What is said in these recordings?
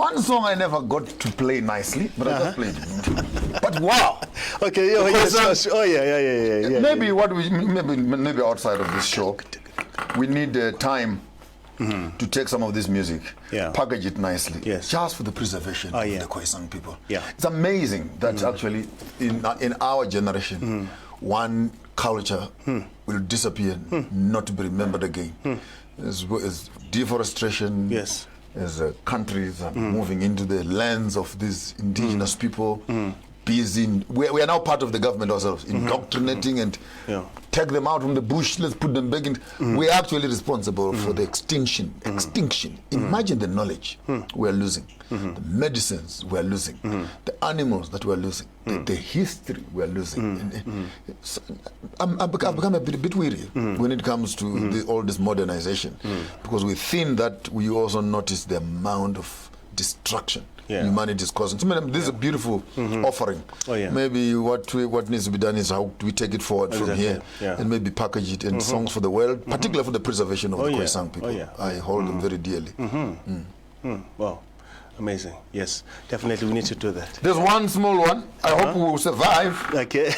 one song I never got to play nicely, but I just played it. But wow. Okay, yes. Oh yeah. Maybe what we maybe outside of this show, we need time to take some of this music, package it nicely, just for the preservation of the Khoisan people. Yeah. It's amazing that actually in our generation, one culture will disappear, not to be remembered again. As deforestation, as countries are moving into the lands of these indigenous people, busy. We are now part of the government ourselves, indoctrinating and take them out from the bush, let's put them back in. We're actually responsible for the extinction. Imagine the knowledge we're losing, the medicines we're losing, the animals that we're losing, the history we're losing. I've become a bit weary when it comes to all this modernization, because within that we also notice the amount of destruction humanity is causing. So, this is a beautiful offering. Maybe what needs to be done is how do we take it forward from here and maybe package it in songs for the world, particularly for the preservation of the Khoisan people. I hold them very dearly. Wow. Amazing. Yes, definitely we need to do that. There's one small one. I hope we will survive. Okay.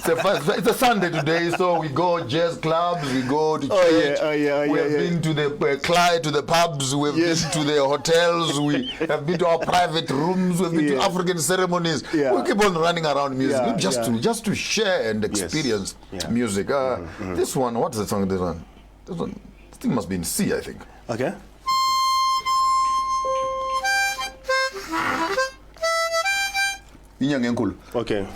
It's a Sunday today, so we go jazz clubs, we go to church. We have been to the pubs, we've been to the hotels, we have been to our private rooms, we've been to African ceremonies. We keep on running around music, just to share and experience music. This one, what's the song? This one, this thing must be in C, I think. Okay. Okay.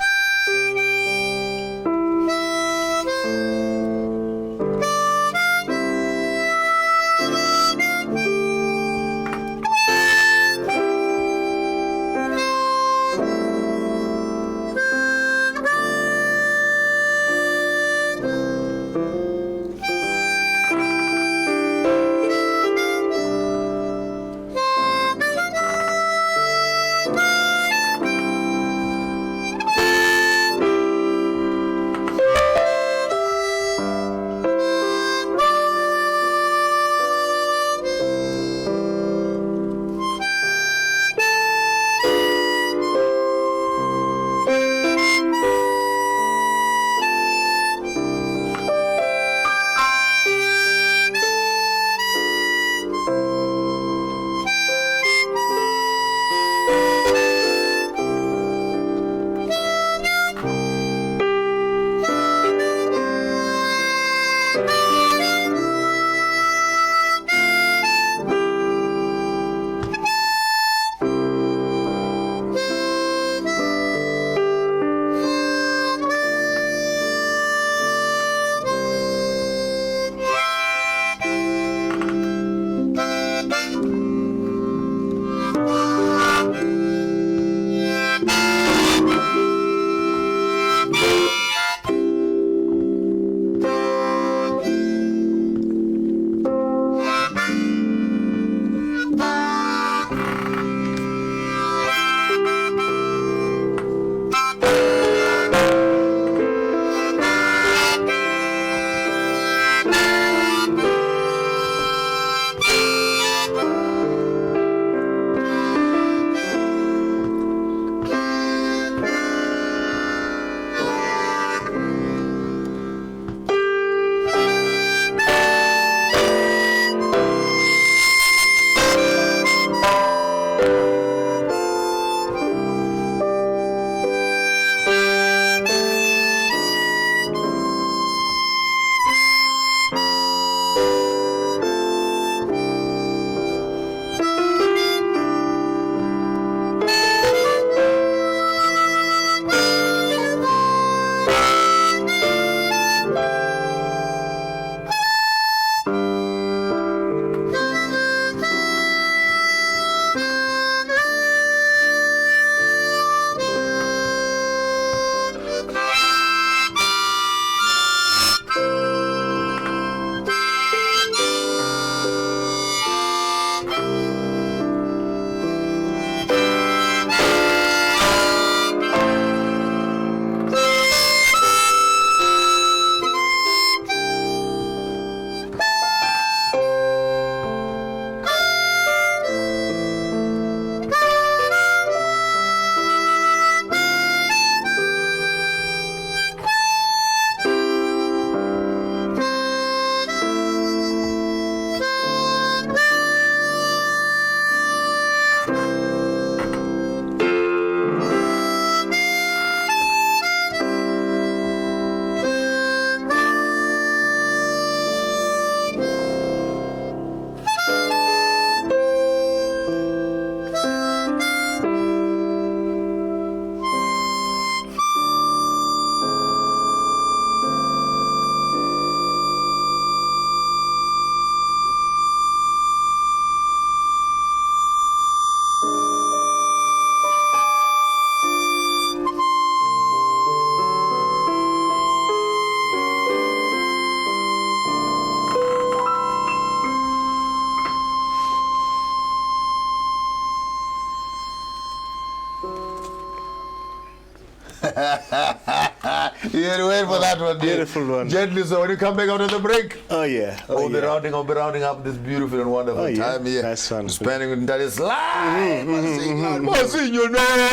You had to wait for that one, dear. Beautiful one. Gently, so when you come back out of the break, Oh, yeah. I'll be rounding up this beautiful and wonderful time here. That's fun. Spending with Daddy's life. Mazinyane.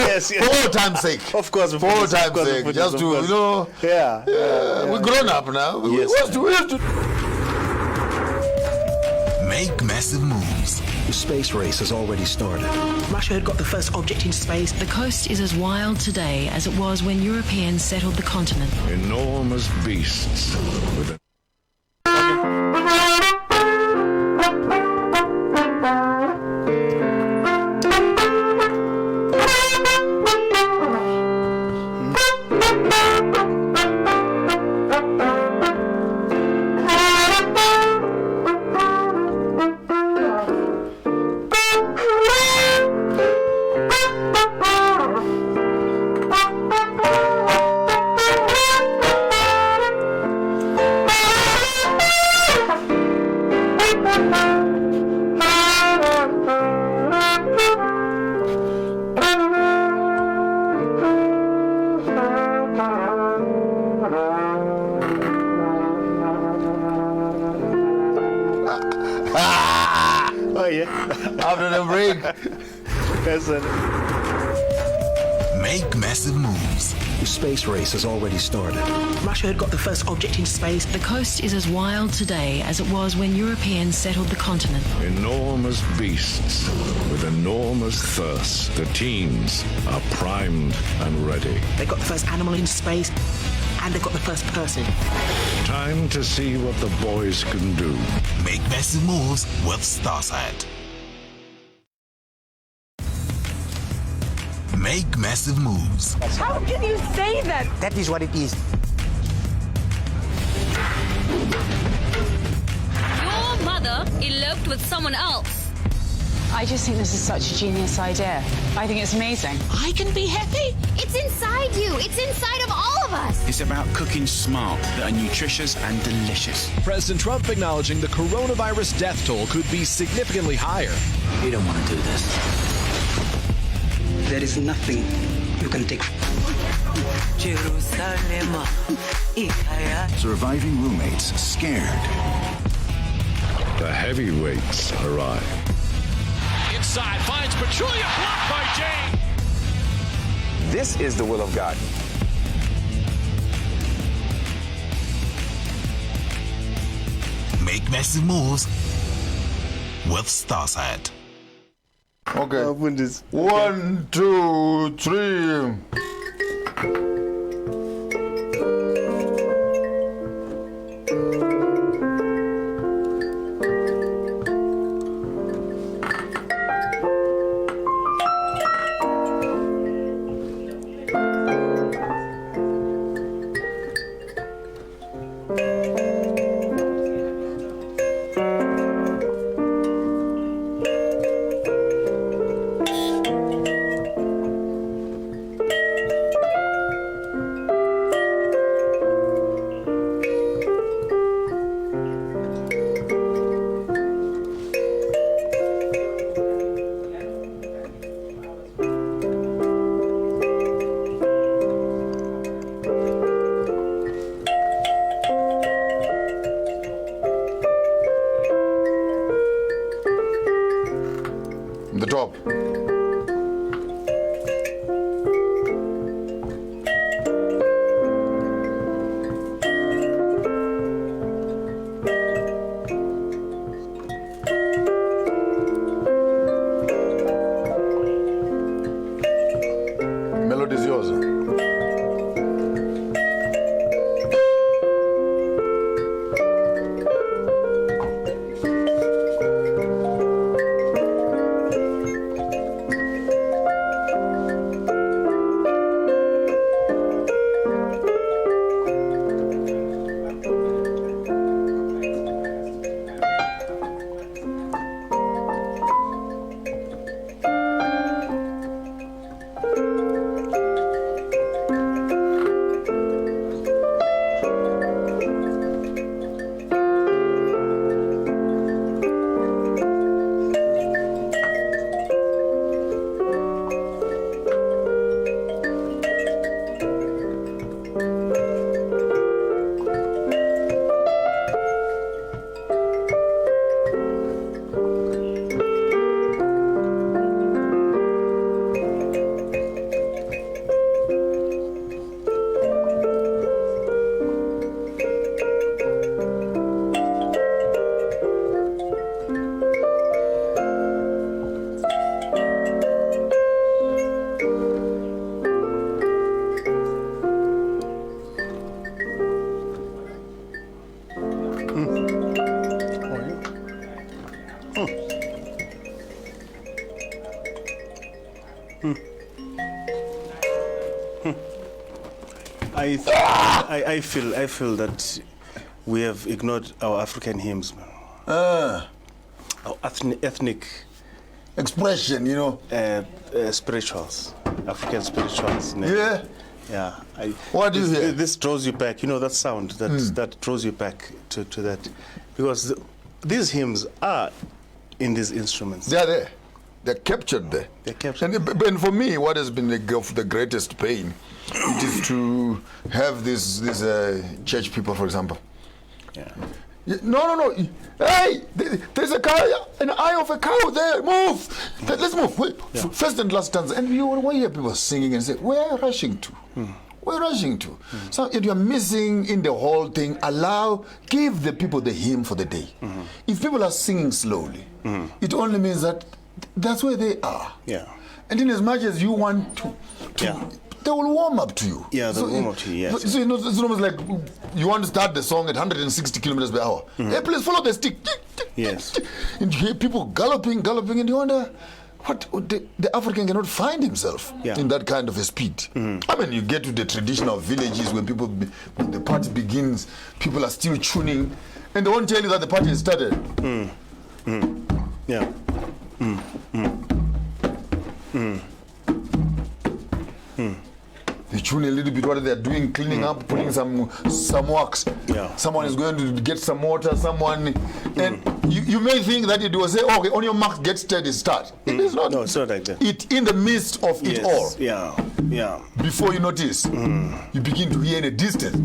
Yes, yes. For all time's sake. Of course. For all time's sake. Just to, you know. Yeah. We're grown up now. We have to. Make massive moves. The space race has already started. Russia had got the first object in space. The coast is as wild today as it was when Europeans settled the continent. Enormous beasts with a After the break. Make massive moves. The space race has already started. Russia had got the first object in space. The coast is as wild today as it was when Europeans settled the continent. enormous beasts with enormous thirst. The teams are primed and ready. They got the first animal in space, and they got the first person. Time to see what the boys can do. Make massive moves with Starsat. Make massive moves. How can you say that? That is what it is. Your mother eloped with someone else. I just think this is such a genius idea. I think it's amazing. I can be happy. It's inside you. It's inside of all of us. It's about cooking smart that are nutritious and delicious. President Trump acknowledging the coronavirus death toll could be significantly higher. You don't want to do this. There is nothing you can take. Surviving roommates scared. The heavyweights arrive. Inside finds Pachulia, blocked by Jane. This is the will of God. Make massive moves with Starsat. Okay. 1, 2, 3. I feel that we have ignored our African hymns, man. Our ethnic expression, you know. Spirituals, African spirituals. Yeah. Yeah. What do you hear? This draws you back. You know that sound that draws you back to that, because these hymns are in these instruments. They are there. They're captured there. They're captured. And for me, what has been the greatest pain, it is to have these church people, for example. Yeah. No. Hey, there's a cow, an eye of a cow there. Move. Let's move. First and last stanza. And you hear people singing and say, where are you rushing to? Where are you rushing to? So if you're missing in the whole thing, give the people the hymn for the day. If people are singing slowly, it only means that that's where they are. Yeah. And in as much as you want to they will warm up to you. Yeah, they'll warm up to you, yes. So, it's almost like you want to start the song at 160 kilometers per hour. Hey, please follow the stick. Yes. And you hear people galloping, and you wonder, what the African cannot find himself in that kind of a speed. I mean, you get to the traditional villages when when the party begins, people are still tuning, and they won't tell you that the party has started. Yeah. They tune a little bit what they're doing, cleaning up, putting some wax. Yeah. Someone is going to get some water, and you may think that it will say, okay, on your mark, get steady, start. It is not. No, it's not like that. It in the midst of it all. Yeah. Before you notice, you begin to hear in a distance.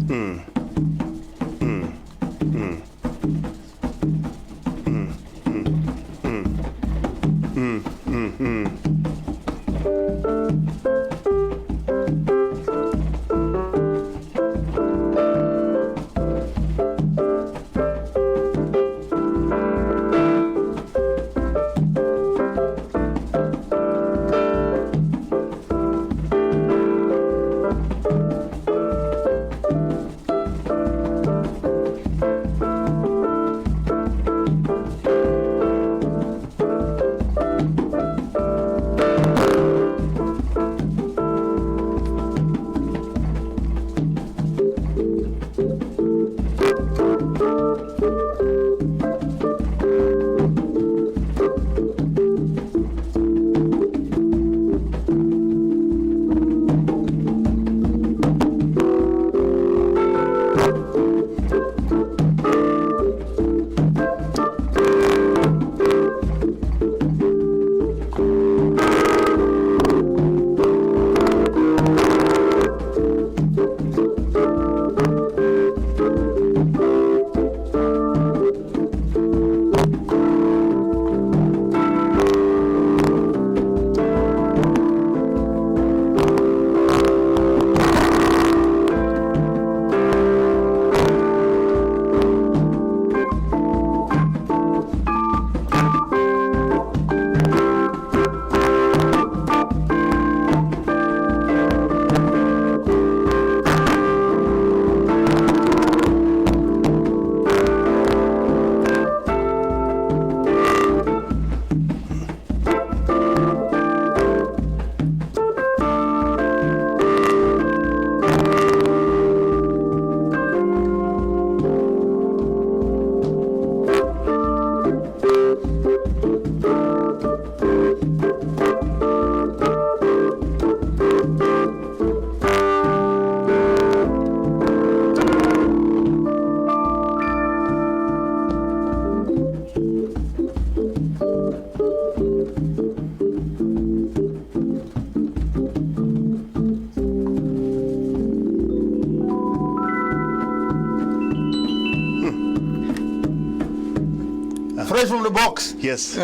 Fresh from the box. Yes.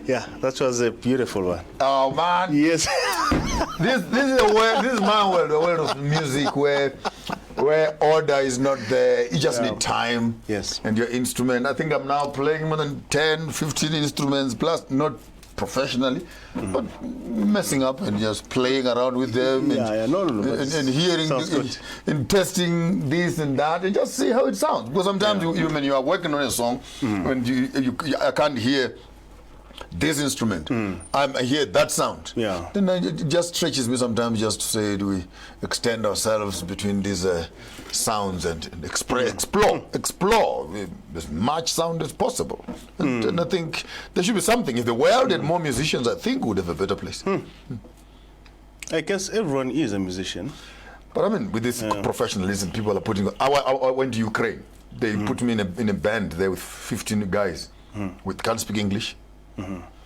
Yeah, that was a beautiful one. Oh man. Yes. this is a world. This is my world. The world of music where order is not there. You just need time. Yes. And your instrument. I think I'm now playing more than 10, 15 instruments plus, not professionally, but messing up and just playing around with them and hearing and testing this and that and just see how it sounds. Because sometimes when you are working on a song and I can't hear this instrument. I hear that sound. Yeah. Then it just stretches me sometimes just to say, do we extend ourselves between these sounds and explore as much sound as possible. And I think there should be something. If the world had more musicians, I think we would have a better place. I guess everyone is a musician. But I mean, with this professionalism, people are putting. I went to Ukraine. They put me in a band there with 15 guys. We can't speak English.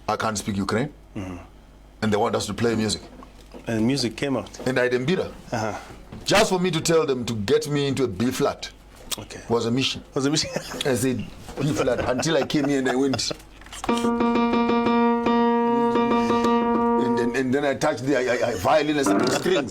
I can't speak Ukraine. And they want us to play music. And music came out. And I didn't beat her. Just for me to tell them to get me into a B flat. Okay. Was a mission. Was a mission. I said B flat until I came here and I went. And then I touched the violin. I said,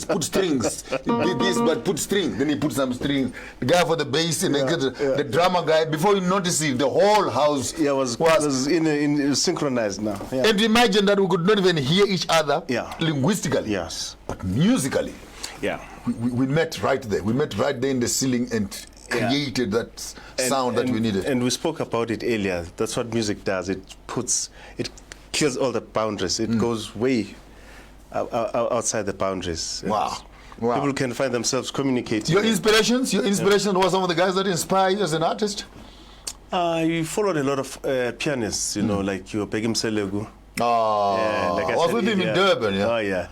put strings. He did this, but put strings. Then he put some strings. The guy for the bass and the drummer guy. Before you notice it, the whole house was in synchronized now. Yeah. And imagine that we could not even hear each other linguistically. Yes. But musically. Yeah. We met right there. We met right there in the ceiling and created that sound that we needed. And we spoke about it earlier. That's what music does. It kills all the boundaries. It goes way outside the boundaries. Wow. People can find themselves communicating. Your inspiration was some of the guys that inspire you as an artist? I followed a lot of pianists, like your Begim Selegu. Like I was with him in Durban, Oh, yeah.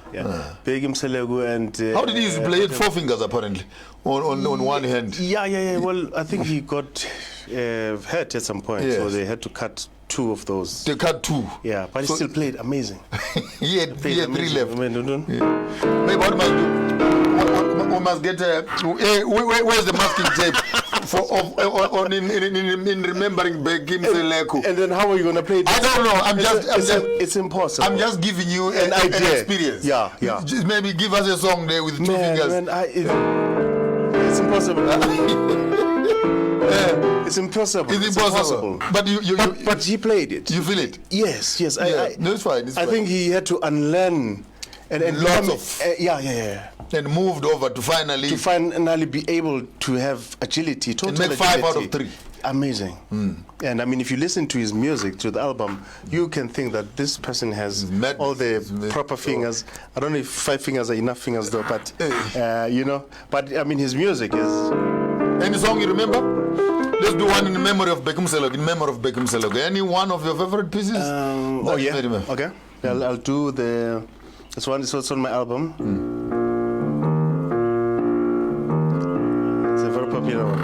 Begim Selegu and... how did he use to play it? 4 fingers, apparently, on one hand. Yeah. Well, I think he got hurt at some point, so they had to cut 2 of those. They cut 2? Yeah, but he still played amazing. he had 3 left. Maybe what must do? We must get... where's the masking tape? In remembering Begim Selegu. And then how are you going to play this? I don't know. It's impossible. I'm just giving you an idea. Experience. Yeah. Just maybe give us a song there with 2 fingers. It's impossible. It's impossible. It's impossible. But he played it. You feel it? Yes. No, it's fine. I think he had to unlearn and lots of and moved over to finally be able to have agility, total and make 5 out of 3. Amazing. And I mean, if you listen to his music, to the album, you can think that this person has all the proper fingers. I don't know if 5 fingers are enough fingers though, but But I mean, his music is. Any song you remember? Let's do one in memory of Begim Selegu. In memory of Begim Selegu. Any one of your favorite pieces? Okay. I'll do this one. It's on my album. It's a very popular one.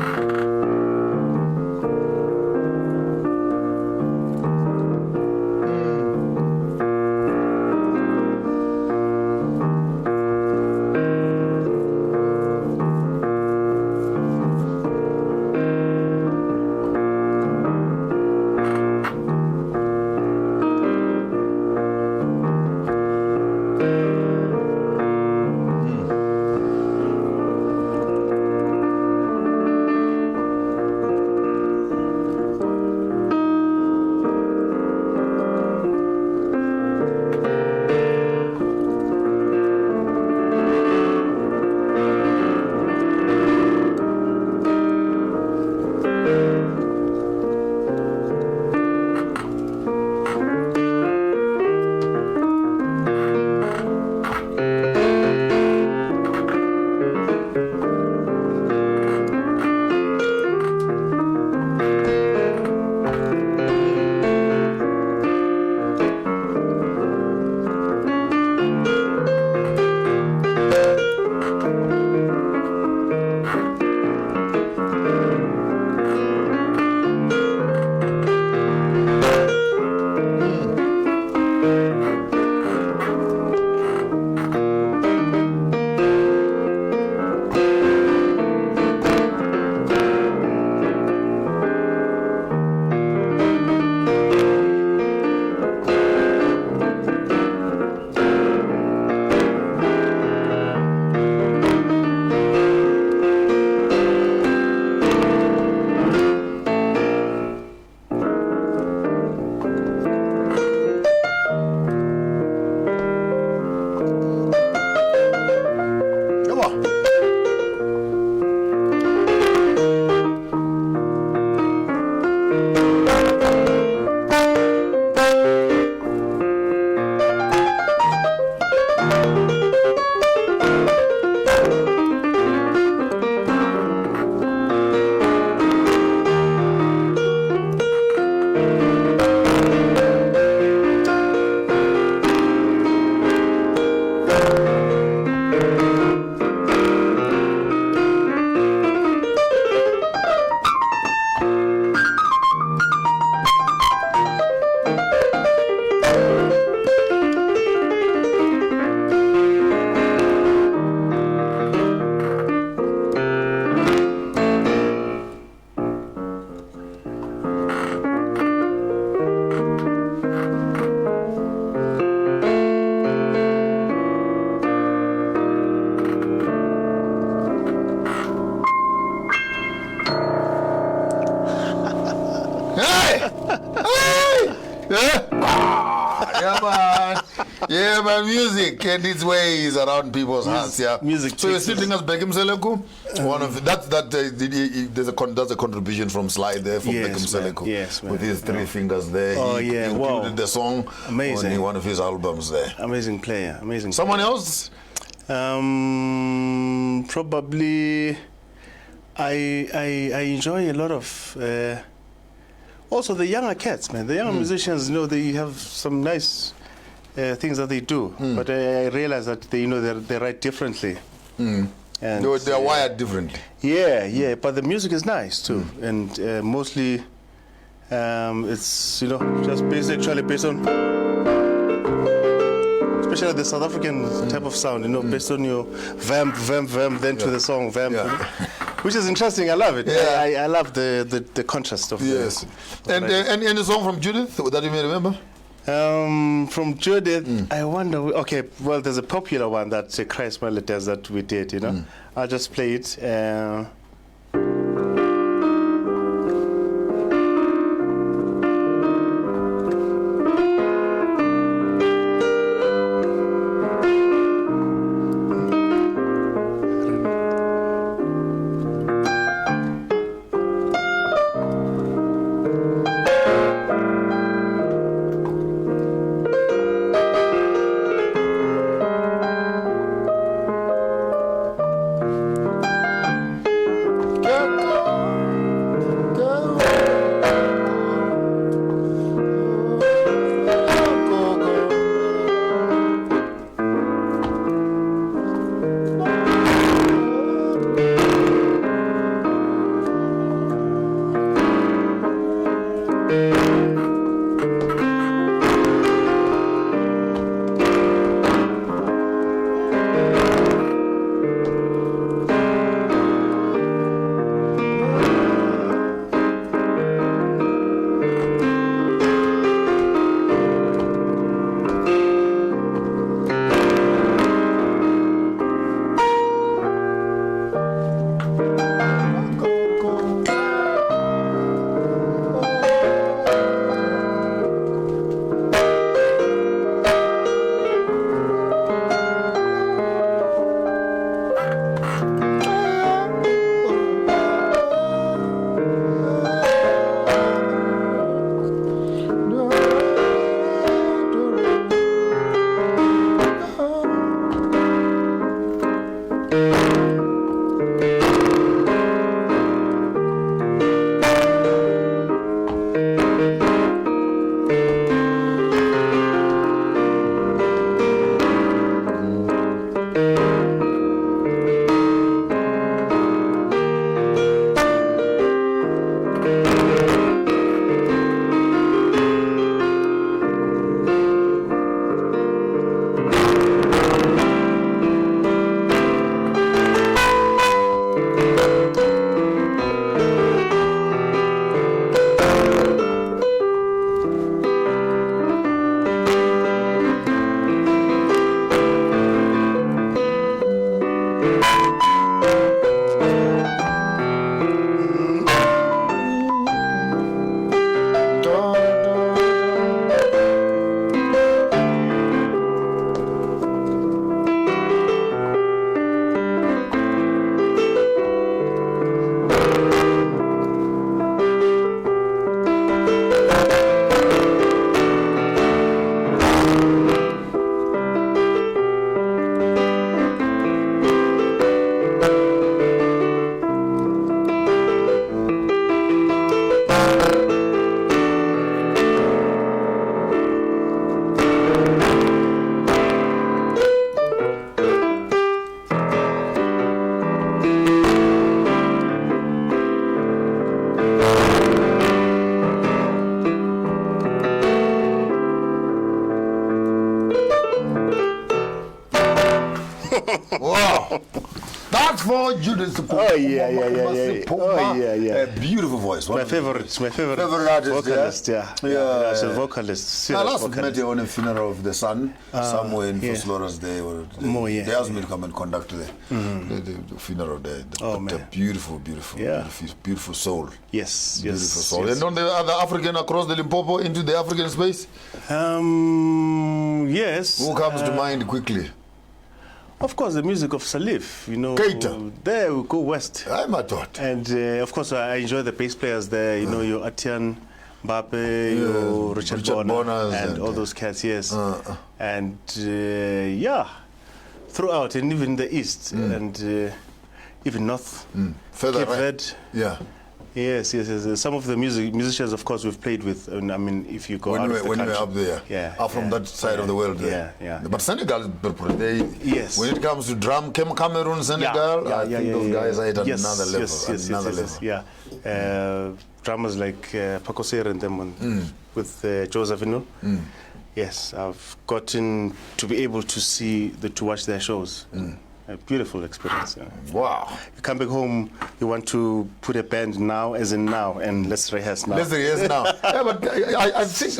Yeah, man, music and its ways around people's hearts. Yeah, music. So you're still doing us Beckham Seleku. One of that's a contribution from Sly there from Beckham Seleku. Yes, man. With his three fingers there. Oh, he included the song amazing on one of his albums there. Amazing player. Amazing. Someone else? Probably. I enjoy a lot of. Also, the younger cats, man. The younger musicians, they have some nice things that they do. But I realize that they write differently. And they're wired differently. Yeah. But the music is nice too, and mostly it's just based on, especially the South African type of sound. Based on your vamp, then to the song vamp. Which is interesting. I love it. Yeah. I love the contrast of yes. And the song from Judith that you may remember? From Judith, I wonder. Okay, well, there's a popular one that Christ Smiley does that we did. I'll just play it. before Judas. Oh yeah. A beautiful voice. My favorite artist, vocalist. Yeah. She's a vocalist. I last met her on a funeral of the son somewhere in Flores Day. They asked me to come and conduct the funeral there. A beautiful soul. Yes. Beautiful soul. And on the other African across the Limpopo into the African space? Yes. Who comes to mind quickly? Of course, the music of Salif, Keita. There we go west. I'm a thought. And of course, I enjoy the bass players there. Your Atian, Mbappe, your Richard Bonner, and all those cats. Yes. And throughout, and even the east, and even north. Further right. Yeah. Yes. Some of the musicians, of course, we've played with. I mean, if you go out of the country. When we're up there, from that side of the world there. Yeah. But Senegal, when it comes to drum, Cameroon, Senegal, I think those guys are at another level. Yeah. Drummers like Pakosir and them with Joseph Inu. Yes, I've gotten to be able to watch their shows. A beautiful experience. Wow. You come back home, you want to put a band now, as in now, and let's rehearse now. Let's rehearse now. But I think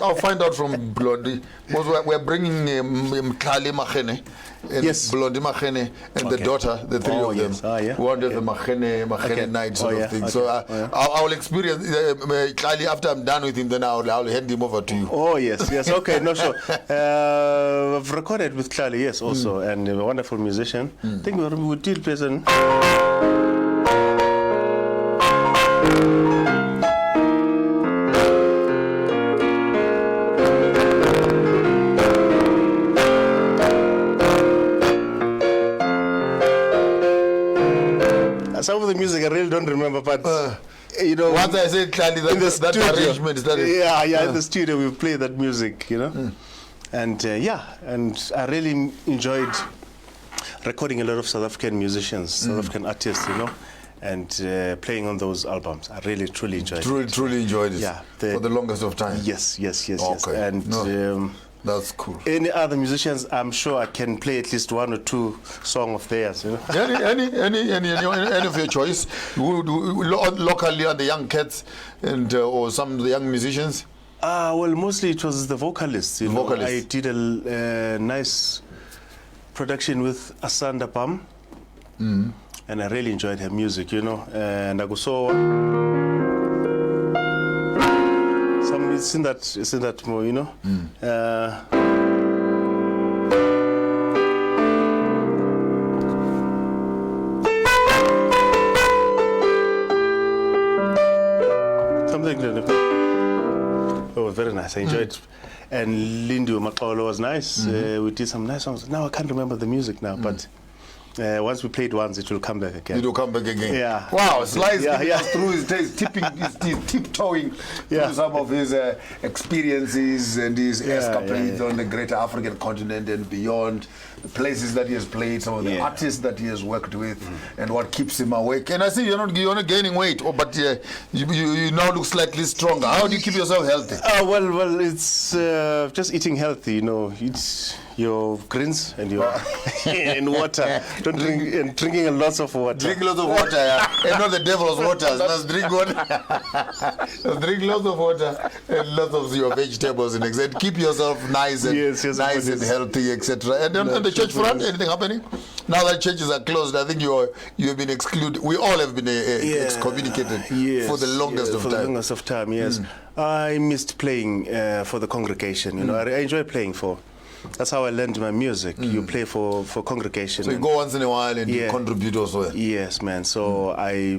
I'll find out from Blondie, because we're bringing Mkhali Machene, and Blondie Machene, and the daughter, the three of them. One of the Machene night sort of thing. So I will experience Mkhali after I'm done with him, then I'll hand him over to you. Oh, yes. Okay, no, sure. I've recorded with Mkhali, yes, also, and a wonderful musician. I think we did present. Some of the music I really don't remember, but once I said clearly that arrangement started. In the studio we play that music, and and I really enjoyed recording a lot of South African musicians, South African artists, and playing on those albums. I really, truly enjoyed it. Truly enjoyed it. Yeah, for the longest of time. Yes. Okay. And that's cool. Any other musicians, I'm sure I can play at least one or two songs of theirs. Any of your choice. Locally, are the young cats and or some of the young musicians? Well, mostly it was the vocalists. I did a nice production with Asanda Pam, and I really enjoyed her music, and I saw it's in that more, something like that. Oh, very nice. I enjoyed it. And Lindu Makolo was nice. We did some nice songs. Now I can't remember the music now, but once we played once, it will come back again. It will come back again. Yeah. Wow, Slice through his tiptoeing through some of his experiences and his escapades on the greater African continent and beyond, the places that he has played, some of the artists that he has worked with, and what keeps him awake. And I see you're not gaining weight, but you now look slightly stronger. How do you keep yourself healthy? Well, it's just eating healthy. It's your greens and your and water. Don't drink and drinking lots of water. Drink lots of water, and not the devil's water. Just drink water. Drink lots of water and lots of your vegetables and etc. Keep yourself nice and nice and healthy, etc. And on the church front, anything happening? Now that churches are closed, I think you have been excluded. We all have been excommunicated for the longest of time. For the longest of time, yes. I missed playing for the congregation. I enjoy playing for. That's how I learned my music. You play for congregation. So you go once in a while and you contribute also. Yes, man. So I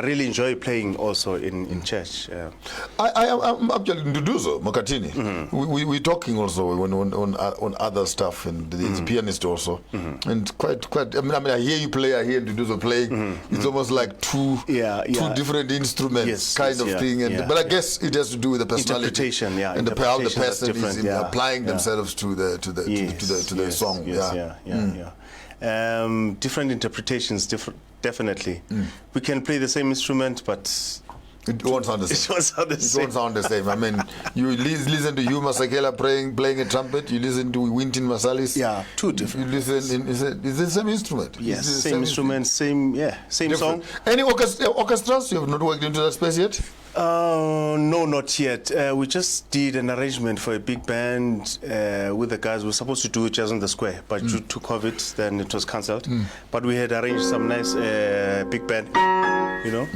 really enjoy playing also in church. I'm actually to do so, Mokatini. We're talking also on other stuff, and he's a pianist also, and quite. I mean, I hear you play, I hear Nduduzo play. It's almost like two different instruments, kind of thing. And but I guess it has to do with the personality, interpretation, and how the person is applying themselves to the song. Different interpretations, definitely. We can play the same instrument, but It won't sound the same. It won't sound the same. It won't sound the same. I mean, you listen to Hugh Masekela playing a trumpet. You listen to Winton Marsalis. Yeah, two different. You listen. It's the same instrument. Yes, same instrument, same different song. Any orchestras? You have not worked into that space yet? No, not yet. We just did an arrangement for a big band with the guys. We were supposed to do it just on the square, but due to COVID, then it was cancelled. But we had arranged some nice big band, you know.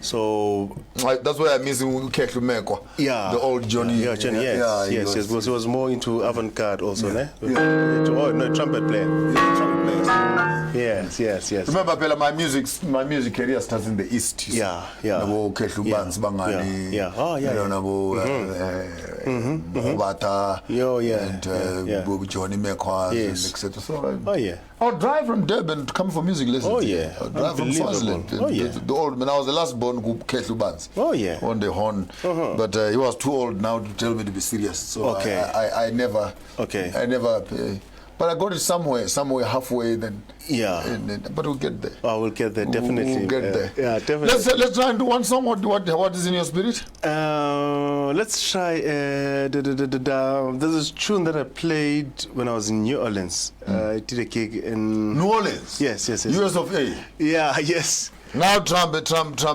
So that's why I'm missing Keklumeko. Yeah, the old Johnny. Yeah, Johnny. Yes. Because he was more into avant-garde also, yeah. Oh no, trumpet player. Yeah, trumpet player. Yes. Remember, Pela, my music career starts in the East. Yeah. Nabo Keklubans, Bangani. Yeah. Oh, yeah. Nabo Bata. And Johnny Mekwa, etc. So I'll drive from Durban to come for music lessons. Oh yeah. I'll drive from Swaziland. The old man. I was the last born group Keklubans. Oh yeah. On the horn. But he was too old now to tell me to be serious. So I never. Okay. I never. But I got it somewhere halfway then. Yeah. But we'll get there. Oh, we'll get there, definitely. We'll get there. Yeah, definitely. Let's try and do one song. What is in your spirit? Let's try. There's a tune that I played when I was in New Orleans. I did a gig in New Orleans. Yes. US of A. Yeah. Yes. Now Trump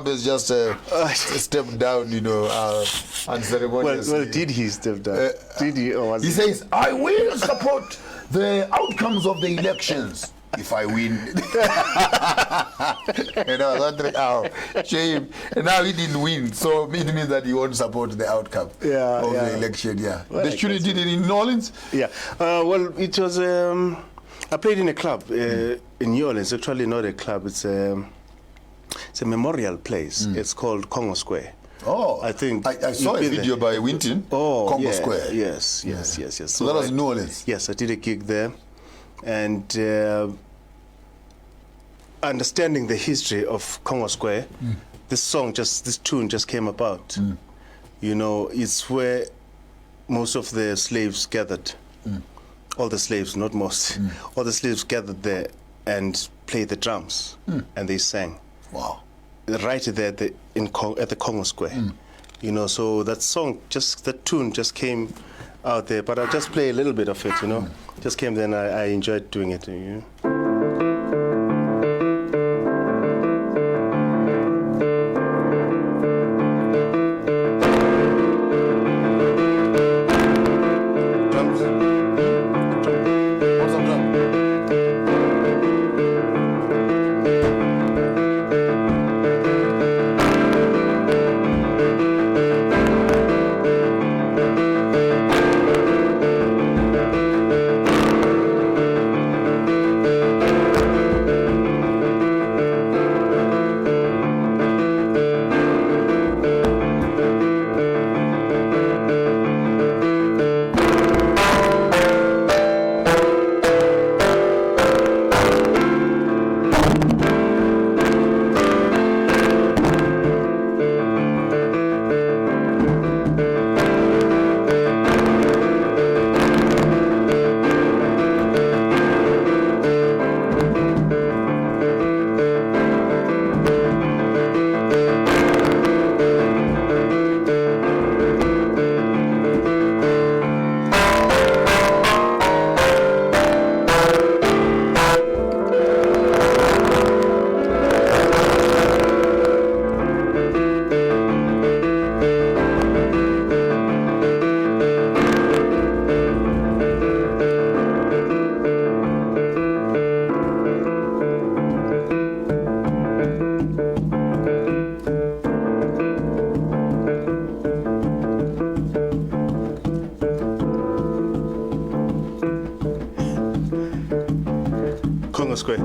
is just a step down, unceremoniously. Well, did he step down? Did he? Or was he says, I will support the outcomes of the elections if I win. Shame. And now he didn't win, so it means that he won't support the outcome of the election. Yeah. Well, the shooting did it in New Orleans? Yeah. Well, it was. I played in a club in New Orleans. Actually, not a club. It's a memorial place. It's called Khomo Square. Oh, I think I saw a video by Winton. Khomo Square. Yes. So that was in New Orleans. Yes, I did a gig there, and understanding the history of Khomo Square, this tune just came about. It's where most of the slaves gathered. All the slaves, not most. All the slaves gathered there and played the drums, and they sang. Wow. Right there at the Khomo Square. So that tune just came out there, but I'll just play a little bit of it, Just came there and I enjoyed doing it, Khomo Square.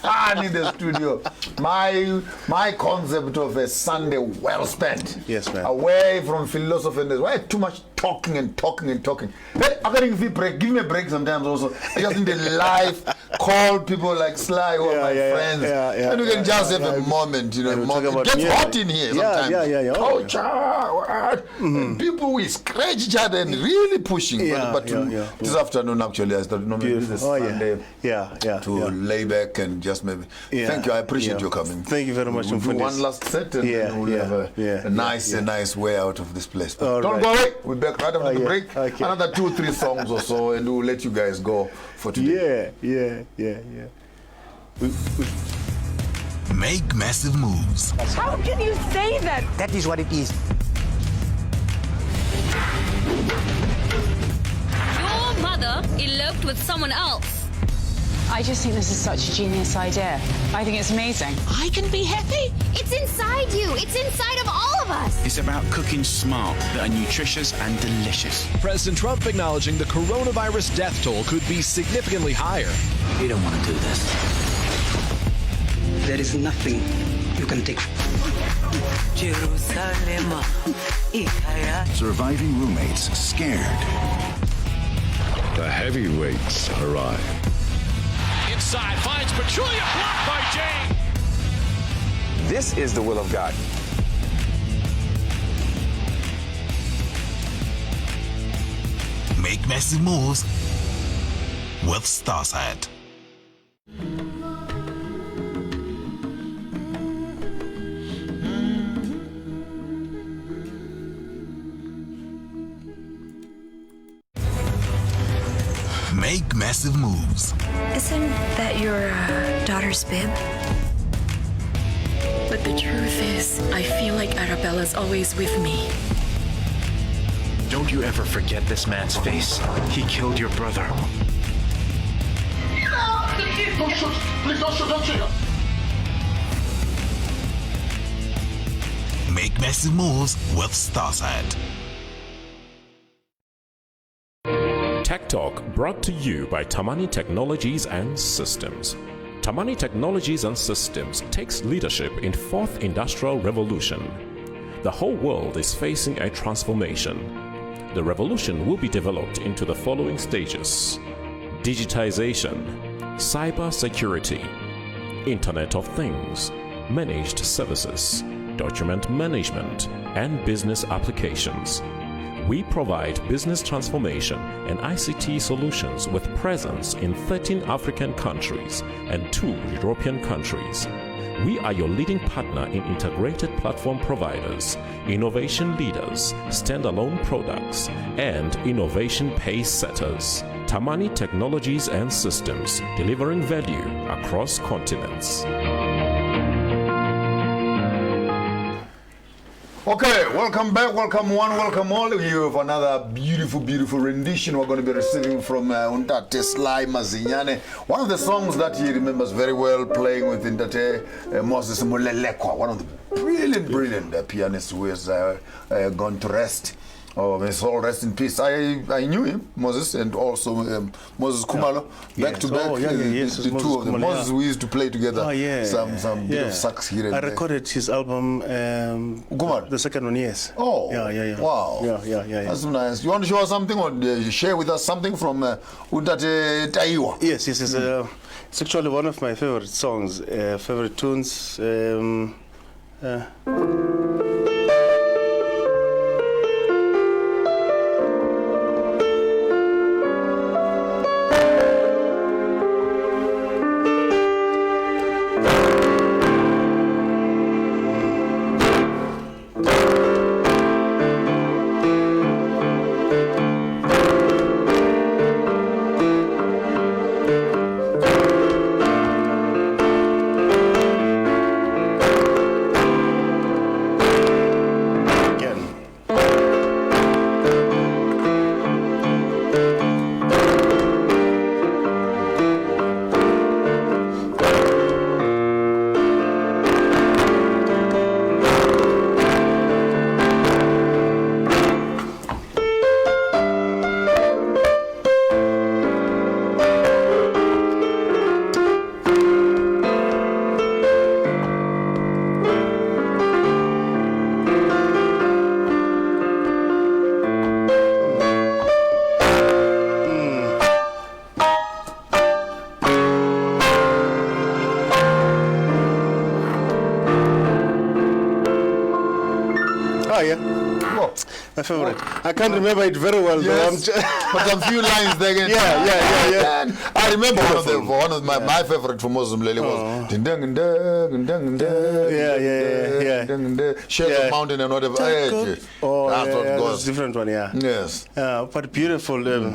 fun in the studio. My concept of a Sunday well spent. Yes, man. Away from philosophy and why too much talking and talking and talking. Hey, I can give me a break sometimes also. I just need a live call people like Sly or my friends. And we can just have a moment, you know. It gets hot in here sometimes. Culture, and people we scratch each other and really pushing. But this afternoon actually I started this Sunday to lay back and just maybe. Thank you. I appreciate you coming. Thank you very much. We'll do one last set and then we'll have a nice way out of this place. But don't go away. We'll be back right after the break. Another 2-3 songs or so and we'll let you guys go for today. Make massive moves. How can you say that? That is what it is. Your mother eloped with someone else. I just think this is such a genius idea. I think it's amazing. I can be happy. It's inside you. It's inside of all of us. It's about cooking smart that are nutritious and delicious. President Trump acknowledging the coronavirus death toll could be significantly higher. We don't want to do this. There is nothing you can take. Surviving roommates scared. The heavyweights arrive. Inside finds Petulia, blocked by Jane. This is the will of God. Make massive moves with Starsight. Make massive moves. Isn't that your daughter's bib? But the truth is, I feel like Arabella's always with me. Don't you ever forget this man's face. He killed your brother. Please don't shoot. Make massive moves with Starsight. Tech Talk brought to you by Tamani Technologies and Systems. Tamani Technologies and Systems takes leadership in fourth industrial revolution. The whole world is facing a transformation. The revolution will be developed into the following stages: digitization, cyber security, Internet of Things, managed services, document management, and business applications. We provide business transformation and ICT solutions with presence in 13 African countries and 2 European countries. We are your leading partner in integrated platform providers, innovation leaders, standalone products, and innovation pace setters. Tamani Technologies and Systems, delivering value across continents. Okay, welcome back, welcome one, welcome all. We have another beautiful rendition we're going to be receiving from Untate Sly Mazinyane. One of the songs that he remembers very well, playing with Untate Moses Mulelekwa, one of the brilliant pianists who has gone to rest. Oh, may his soul rest in peace. I knew him, Moses, and also Moses Khumalo, back to back. The two of them. Moses, we used to play together. Some bit of sax here and I recorded his album, the second one, yes. Oh, wow. Yeah. That's nice. You want to show us something or share with us something from Untate Taiwa? Yes. It's actually one of my favorite songs, favorite tunes. Oh, yeah. Oh. My favorite. I can't remember it very well, yes. though. But a few lines there again. Yeah. I remember one of my favorite from Muslim Lily was Shades of Mountain and whatever. Oh, that's what that's goes. a different one, yeah. Yes. But beautiful. Oh,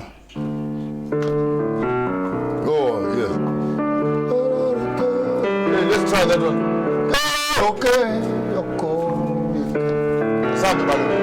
yeah. Let's try that one. Okay. Something about it.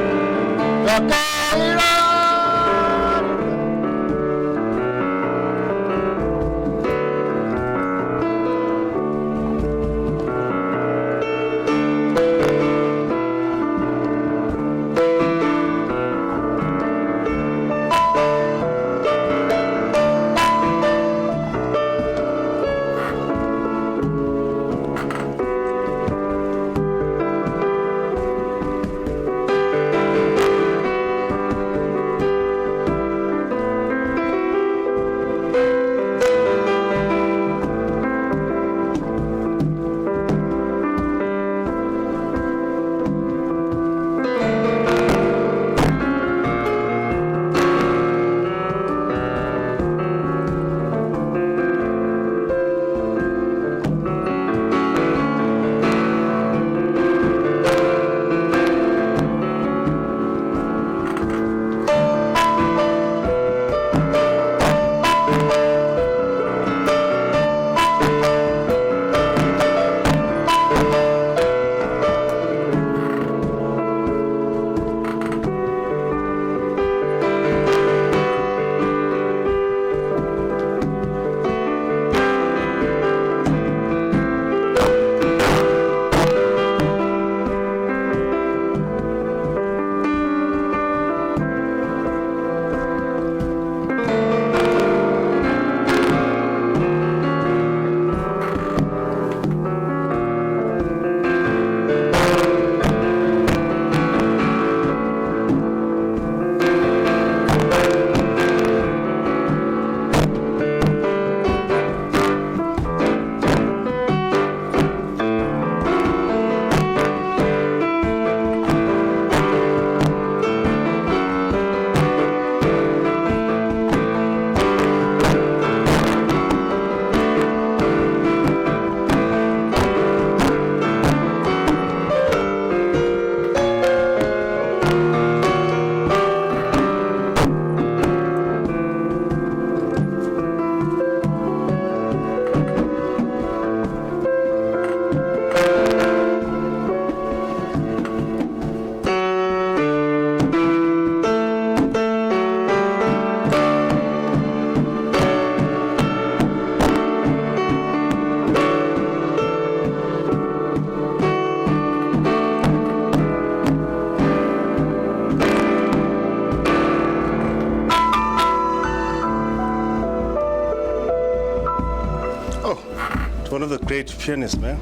One of the great pianists, man.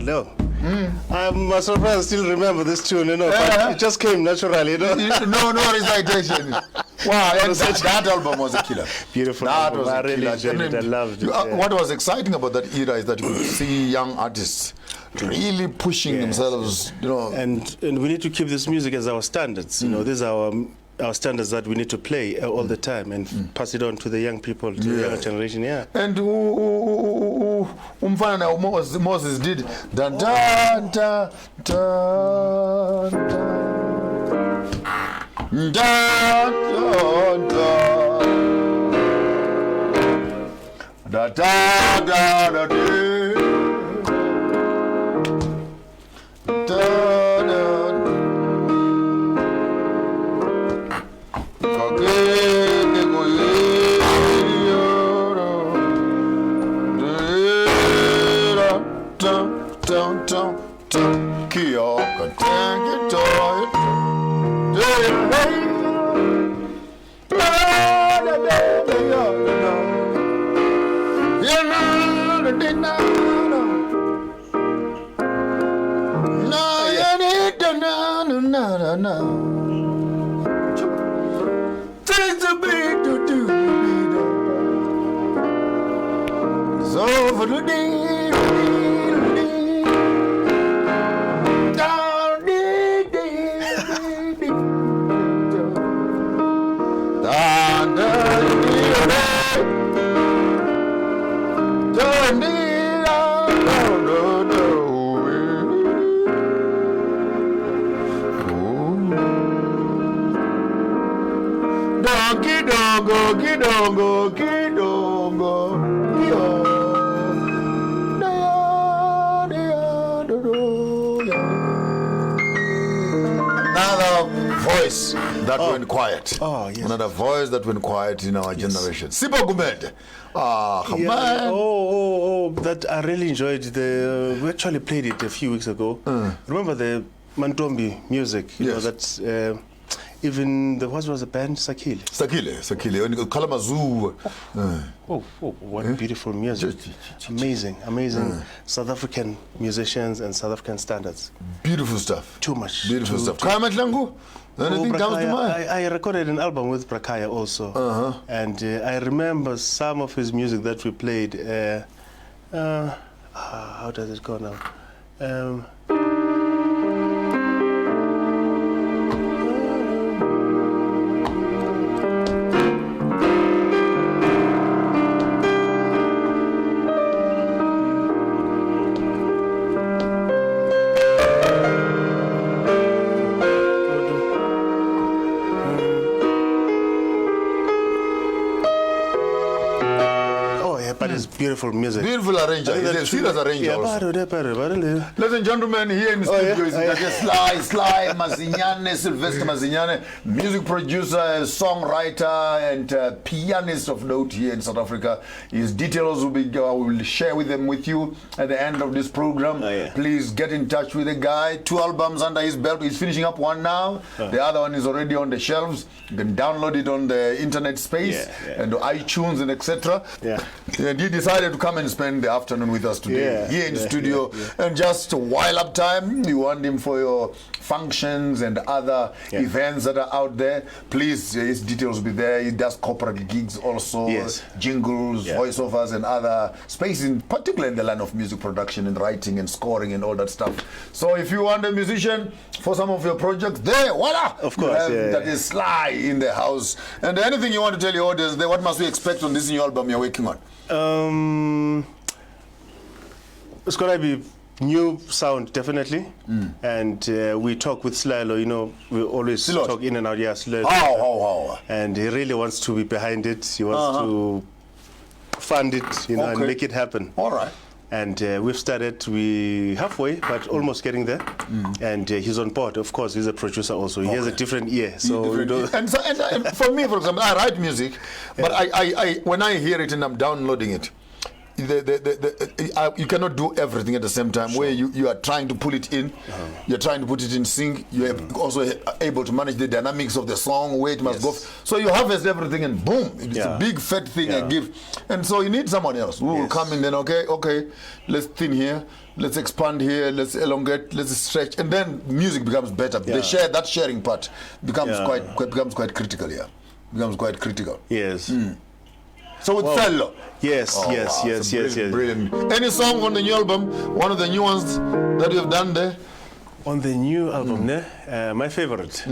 No. I'm surprised I still remember this tune, but it just came naturally, No recitation. Wow, that album was a killer. Beautiful. That album. was I a really killer. enjoyed it. I loved it. What was exciting about that era is that you could see young artists really pushing themselves, And we need to keep this music as our standards. These are our standards that we need to play all the time and pass it on to the young people, to the younger generation. And umfana Moses did dun dun dun dun dun dun dun dun dun kidongo, kidongo, yo. Another voice that went quiet. Oh, yes. Another voice that went quiet in our generation. Sipo Gumede. Man. That I really enjoyed. We actually played it a few weeks ago. Remember the Mantombi music? You know, that's even what was the band? Sakile. Kalamazoo. What beautiful music. Amazing. South African musicians and South African standards. Beautiful stuff. Too much. Beautiful stuff. Anything comes to mind? I recorded an album with Brakaya also. And I remember some of his music that we played. How does it go now? Beautiful music. Beautiful arranger. He's a serious arranger also. Ladies and gentlemen, here in the studio is Syl Mazinyane, Syl Vestor Mazinyane, music producer, songwriter, and pianist of note here in South Africa. His details will share with you at the end of this program. Please get in touch with the guy. 2 albums under his belt. He's finishing up one now. The other one is already on the shelves. You can download it on the internet space and iTunes and etc. And he decided to come and spend the afternoon with us today here in the studio and just while up time. You want him for your functions and other events that are out there. Please, his details will be there. He does corporate gigs also, jingles, voiceovers and other spaces, particularly in the line of music production and writing and scoring and all that stuff. So if you want a musician for some of your projects, there, voila! Of course, that is Sly in the house. And anything you want to tell your audience, what must we expect on this new album you're working on? It's gonna be new sound, definitely. And we talk with Slilo, you know, we always talk in and out. Slilo. How? And he really wants to be behind it. He wants to fund it, you know, and make it happen. All right. And we've started, we halfway, but almost getting there. And he's on board. Of course, he's a producer also. He has a different ear. So, and for me, for example, I write music, but I when I hear it and I'm downloading it, you cannot do everything at the same time. Where you are trying to pull it in, you're trying to put it in sync. You're also able to manage the dynamics of the song, where it must go. So you harvest everything and boom, it's a big fat thing I give. And so you need someone else who will come in. Then okay, let's thin here. Let's expand here, let's elongate, let's stretch, and then music becomes better. That sharing part becomes quite critical. Becomes quite critical. Yes. So with Fellow. Yes. Brilliant. Any song on the new album, one of the new ones that you have done there? On the new album, my favorite.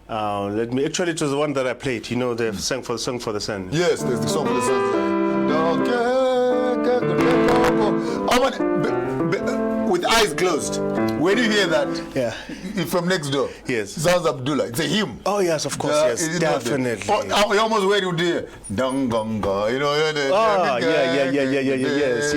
Actually, it was the one that I played. You know, the song for the sun. Yes, there's the song for the sun. With eyes closed. When you hear that, from next door, yes, sounds Abdullah. It's a hymn. Oh yes, of course, yes, definitely. You almost where you do dang gonga, you know. Yes.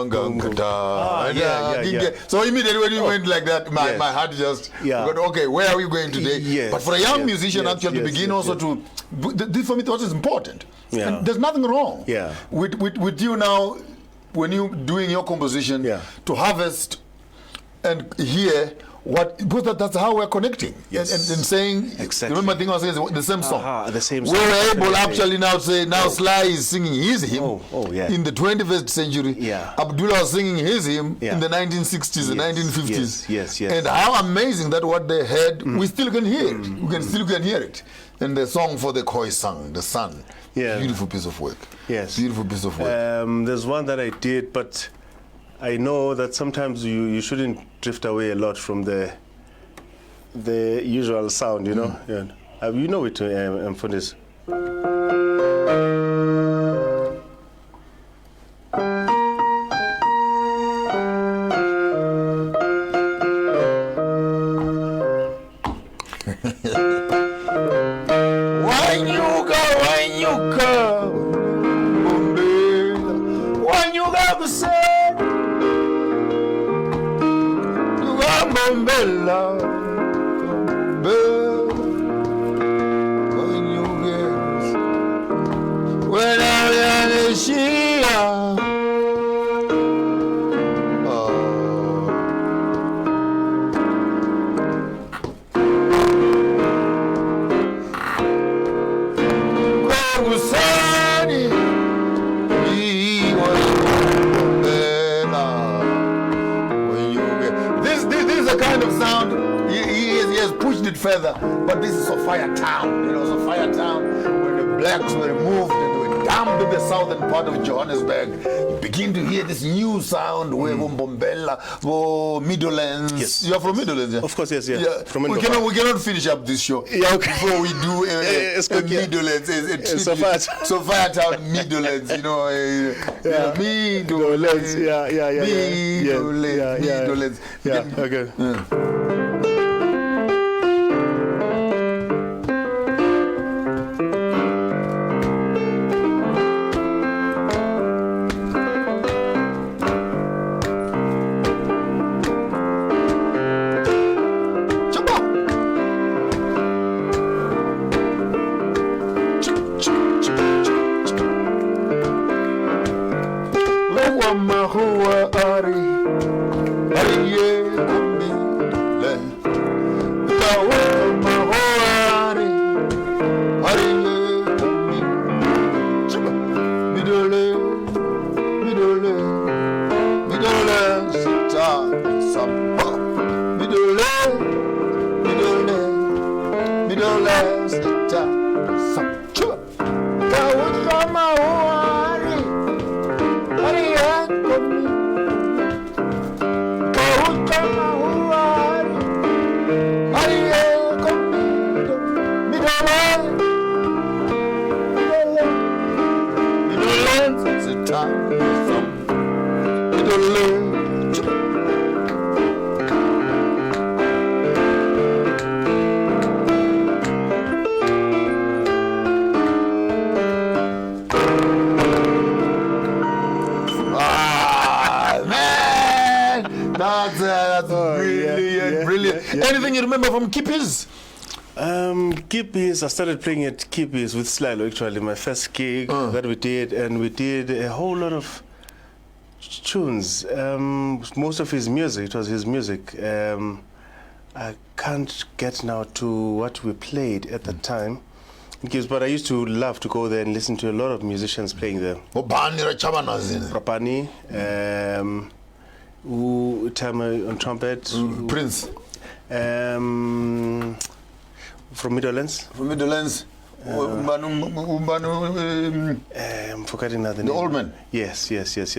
Gonga. So immediately when you went like that, my heart just got, okay, where are we going today? Yes. But for a young musician actually to begin also to, this for me what is important. And there's nothing wrong with you now. When you're doing your composition, to harvest and hear because that's how we're connecting. And saying, remember the thing I was saying, the same song. The same song. We're able actually now to say, Sly is singing his hymn in the 21st century. Abdullah was singing his hymn in the 1960s and 1950s. Yes. And how amazing that what they heard, we still can hear it. We still can hear it. And the song for the Khoi sang, the sun. Beautiful piece of work. Yes. Beautiful piece of work. There's one that I did, but I know that sometimes you shouldn't drift away a lot from the usual sound, you know. You know it, for this. When you Bombella, when you get, when I am a Shia. Further, but this is Sophia Town. You know, Sophia Town, when the blacks were removed and were dumped in the southern part of Johannesburg, you begin to hear this new sound where Mbombela, Middlelands. Yes. You are from Middlelands, yeah? Of course, yes, yeah. From we cannot finish up this show before we do Middlelands. Sophia Town, Middlelands, you know. Middlelands. Middlelands. Yeah, okay. Anything you remember from Kippies? Kippies, I started playing at Kippies with Slilo, actually, my first gig that we did, and we did a whole lot of tunes. Most of his music, it was his music. I can't get now to what we played at the time, but I used to love to go there and listen to a lot of musicians playing there. Rapani, Tama on trumpet. Prince. From Middlelands. From Middlelands. I'm forgetting that name. The old man. Yes. There's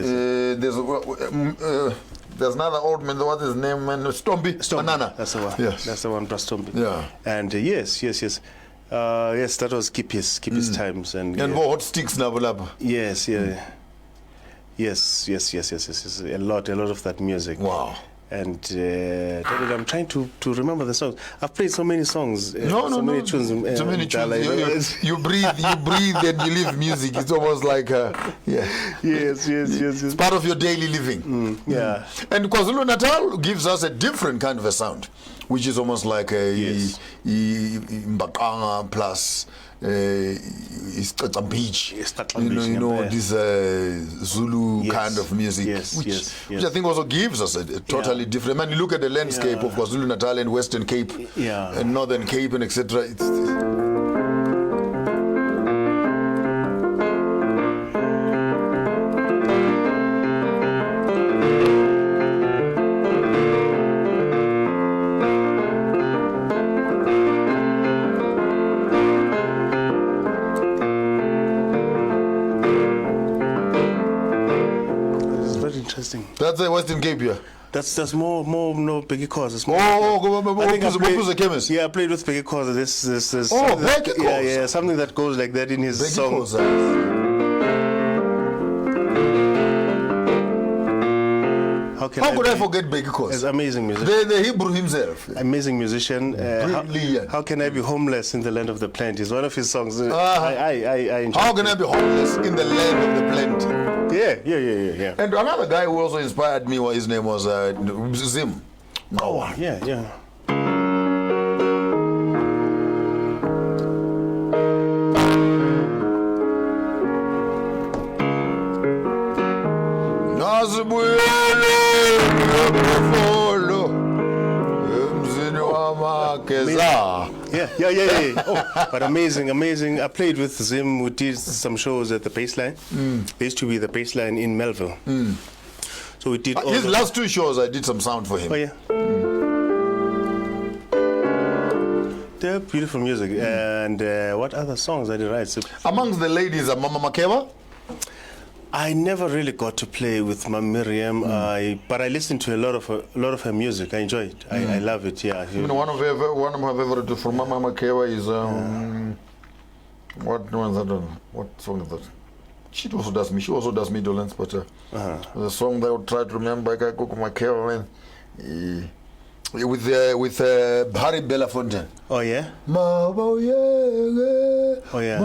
another old man. What is his name? Man, Stombi. Banana. That's the one. Yes. That's the one. Stombi. Yeah. And yes. Yes, that was Kippies times. And hot sticks now. Yes, yeah. Yes. A lot of that music. Wow. And I'm trying to remember the songs. I've played so many songs. Many tunes. So many tunes. You breathe and you live music. It's almost like, Yes. It's part of your daily living. Yeah. And KwaZulu-Natal gives us a different kind of a sound, which is almost like a Mbaqanga plus beach. This Zulu kind of music, which I think also gives us a totally different. Man, you look at the landscape of KwaZulu-Natal and Western Cape, and Northern Cape, and etc. That's the Western Cape here. That's more Biggie Cause. Who's the chemist? Yeah, I played with Biggie Cause. This Biggie Cause. Yeah, something that goes like that in his song. How could I forget Biggie Cause? He's amazing musician. The Hebrew himself. Amazing musician. How can I be homeless in the land of the plenty? It's one of his songs. I enjoy. How can I be homeless in the land of the plenty? Yeah. And another guy who also inspired me, his name was Zim. No one. Yeah. Yeah. Oh, but amazing. I played with Zim. We did some shows at the Baseline. They used to be the Baseline in Melville. So we did. His last 2 shows, I did some sound for him. Oh yeah. They're beautiful music. And what other songs I did write? Amongst the ladies, Mama Makeba. I never really got to play with Miriam, but I listened to a lot of her music. I enjoy it. I love it. Yeah. One of my favorites from Mama Makeba is what song is that? She also does me Dolans, but the song that I would try to remember, I go to Makeba, with Harry Belafontaine. Oh yeah. Oh yeah.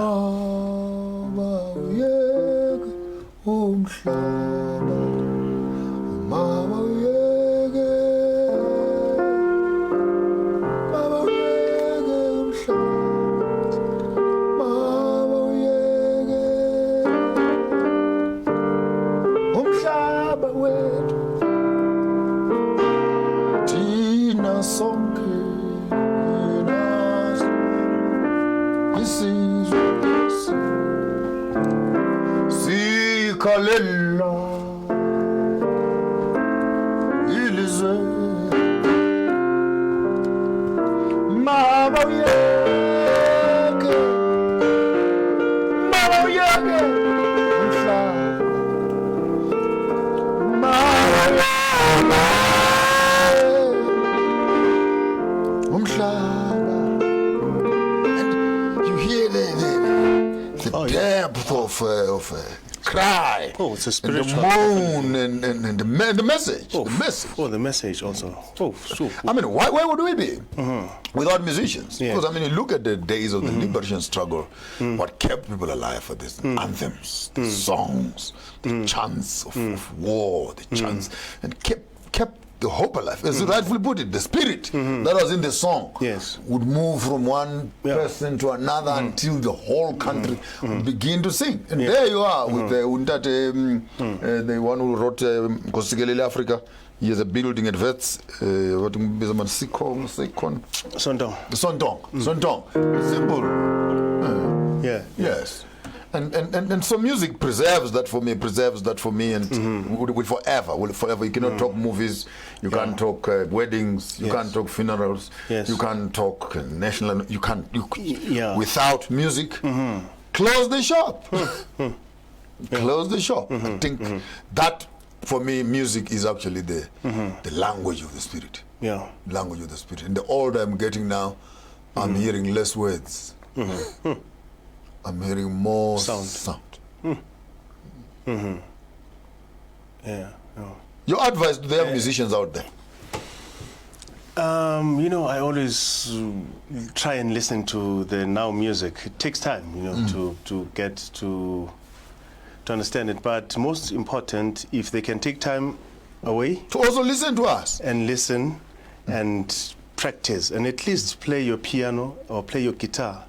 Kalela ilize mama yeke umhlaba. And you hear the depth of cry. Oh, it's a spiritual. And the moan and the message. Oh, the message. Oh, the message also. Oh, so. I mean, where would we be without musicians? Yeah. Because I mean, you look at the days of the liberation struggle. What kept people alive for this? Anthems, the songs, the chants of war, the chants, and kept the hope alive. As you rightfully put it, the spirit that was in the song would move from one person to another until the whole country would begin to sing. And there you are with the the one who wrote Kosikelele Africa. He has a building at Vets. Sontong. Simple. Yeah. Yes. And so music preserves that for me, and will forever. You cannot talk movies, you can't talk weddings, you can't talk funerals, you can't talk national, you can't without music. Close the shop. Close the shop. I think that for me, music is actually the language of the spirit. Yeah. Language of the spirit. And the older I'm getting now, I'm hearing less words. I'm hearing more sound. Yeah. Your advice to the young musicians out there? I always try and listen to the now music. It takes time, to get to understand it. But most important, if they can take time away to also listen to us and listen and practice, and at least play your piano or play your guitar.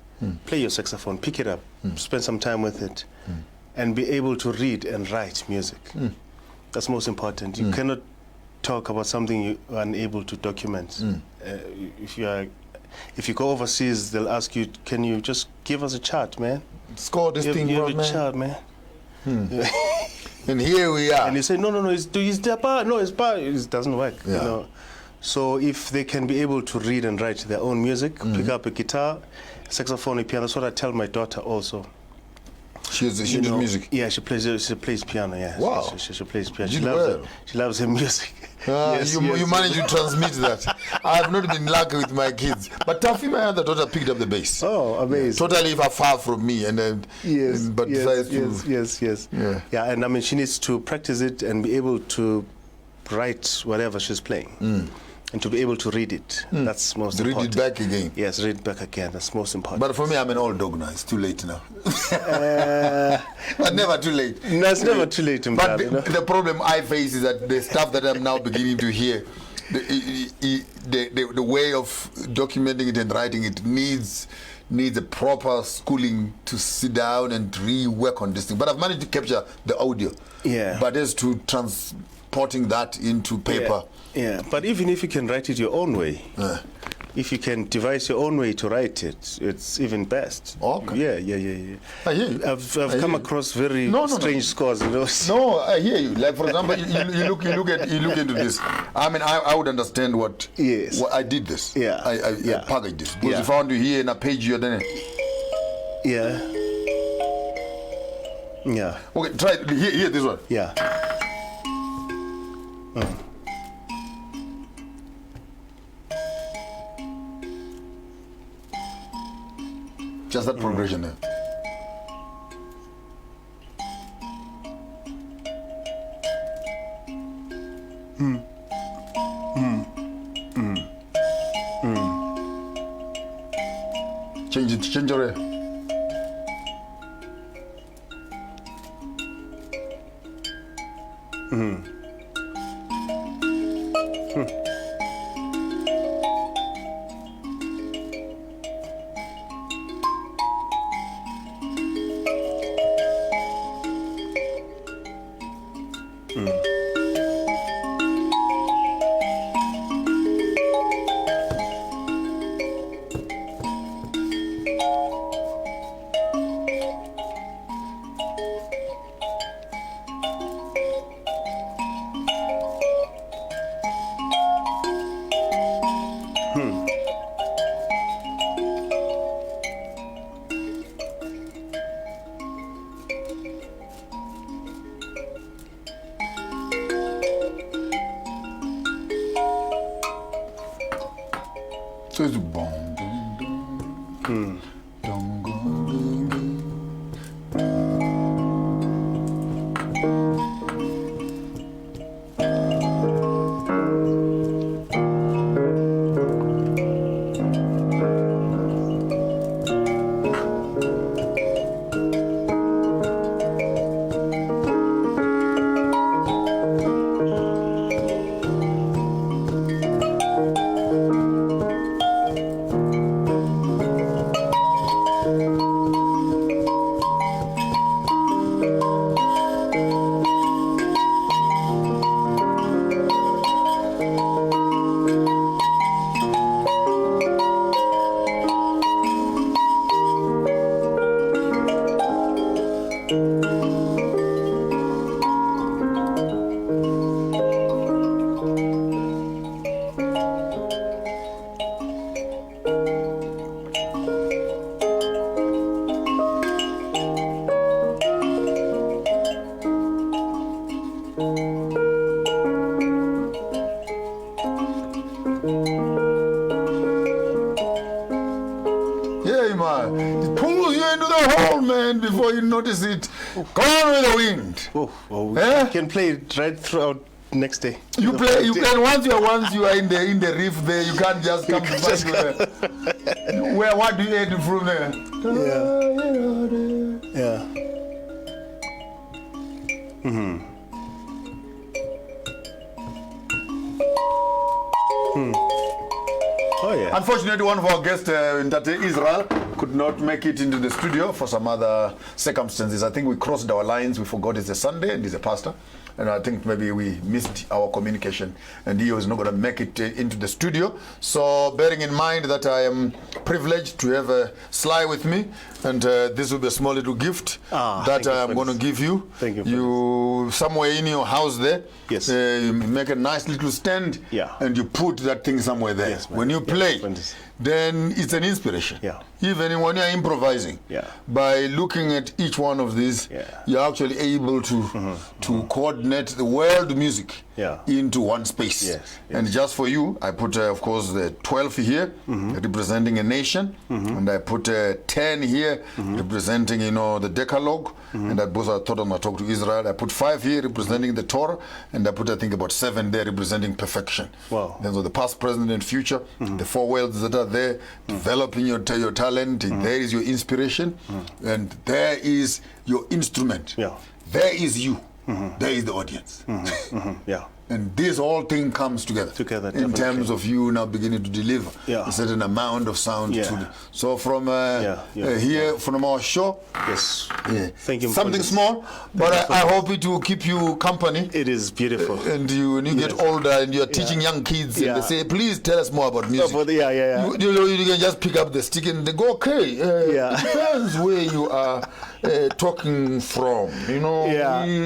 Play your saxophone, pick it up, spend some time with it, and be able to read and write music. That's most important. You cannot talk about something you are unable to document. If you go overseas, they'll ask you, "Can you just give us a chart, man? Score this thing, man. A chart, man." And here we are. And you say, "No, it's the bar. No, it's bar. It doesn't work." Yeah. So if they can be able to read and write their own music, pick up a guitar, saxophone, a piano. That's what I tell my daughter also. She does music? Yeah, she plays piano, yeah. Wow. She plays piano. She loves her music. You manage to transmit that. I have not been lucky with my kids. But Tafi, my other daughter, picked up the bass. Oh, amazing. Totally far from me. Yes. Yeah, and I mean, she needs to practice it and be able to write whatever she's playing. And to be able to read it. That's most important. Read it back again. Yes, read it back again. That's most important. But for me, I'm an old dog now. It's too late now. But never too late. No, it's never too late. But the problem I face is that the stuff that I'm now beginning to hear the way of documenting it and writing it needs a proper schooling to sit down and rework on this thing. But I've managed to capture the audio. Yeah. But as to transporting that into paper. Yeah. But even if you can write it your own way, if you can devise your own way to write it, it's even best. Okay. Yeah. I hear you. I've come across very strange scores. You know? No, I hear you. Like, for example, you look into this. I mean, I would understand what. Yes. What I did this. Yeah. I packaged this. Because if I want to hear in a page, you're then. Yeah. Yeah. Okay, try hear this one. Yeah. Just that progression there. Change your So it's boom, boom, before you notice it. Go on with the wind. You can play it right throughout next day. You can once you are in the reef there, you can't just come back. What do you add from there? Yeah. Oh yeah. Unfortunately, one of our guests, Israel, could not make it into the studio for some other circumstances. I think we crossed our lines. We forgot it's a Sunday and he's a pastor. And I think maybe we missed our communication and he was not going to make it into the studio. So bearing in mind that I am privileged to have Sly with me, and this will be a small little gift that I'm going to give you. Thank you. You somewhere in your house there, yes. You make a nice little stand, and you put that thing somewhere there. Yes, when you play, then it's an inspiration. Yeah. Even when you're improvising, by looking at each one of these, you're actually able to coordinate the world music into one space. Yes. And just for you, I put, of course, the 12 here, representing a nation, and I put 10 here, representing, the Decalogue, and I thought I'm going to talk to Israel. I put 5 here, representing the Torah, and I put, I think, about 7 there, representing perfection. Wow. Then so the past, present, and future, the 4 worlds that are there, developing your talent, there is your inspiration, and there is your instrument. Yeah. There is you. There is the audience. Yeah. And this whole thing comes together in terms of you now beginning to deliver a certain amount of sound. So from here, from our show, thank you. Something small, but I hope it will keep you company. It is beautiful. And when you get older and you're teaching young kids, and they say, please tell us more about music. You can just pick up the stick and they go, okay, it depends where you are talking from. You know,